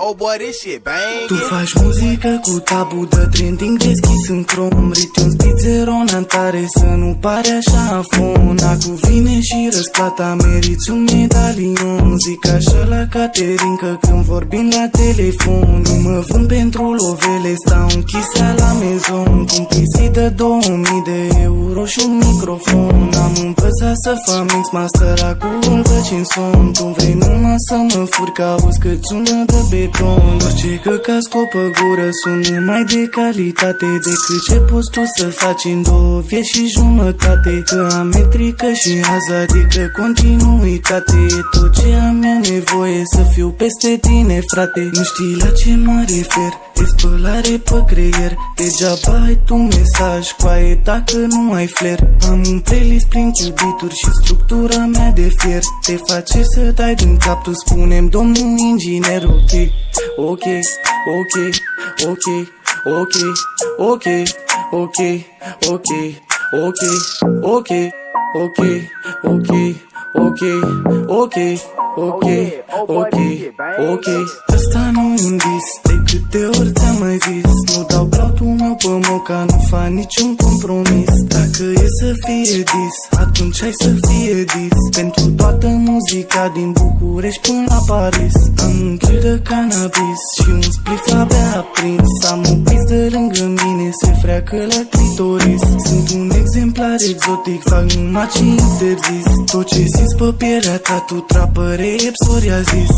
Oh boy, this shit bang. Tu faci muzică cu tabu de trending deschis în chrome. Ritm speed zero în tare să nu pare așa afon. Acum vine și răsplata, meriți un medalion. Zic așa la catering că când vorbim la telefon. Nu mă vând pentru lovele, stau închisea la mezon. Cu un PC de 2000 de euro și un microfon. Am învățat să fac mix master, acum îl văd în son. Tu vrei numai să mă furi, că auzi cât sună de beton. Orice căca scopă gură sună mai de calitate decât ce poți tu să faci în 2 vieți și jumătate. Că am metrică și azi, adică continuitate. E tot ce am eu nevoie, să fiu peste tine, frate. Nu știi la ce mă refer, e spălare pe creier. Degeaba ai tu mesaj, coaie dacă nu ai flair. Am un playlist plin cu beat-uri și structura mea de fier. Te face să dai din cap, tu spune-mi domnul inginer. Ok, ok, ok, ok, ok, ok, ok, ok, ok, ok, ok, ok, ok, ok, ok, ok. Ăsta nu e un dis, de câte ori ți-am mai zis. Nu dau plautul meu pe moca, nu fac niciun compromis. Dacă e să fie dis, atunci hai să fie dis. Pentru toată muzica din București până la Paris. Am un kill de cannabis și un spliff abia aprins. Am un pis de lângă mine, se freacă la clitoris. Sunt un exemplar exotic, fac numai ce interzis. Tot ce simți pe pielea ta, tu trapăre e psoriazis.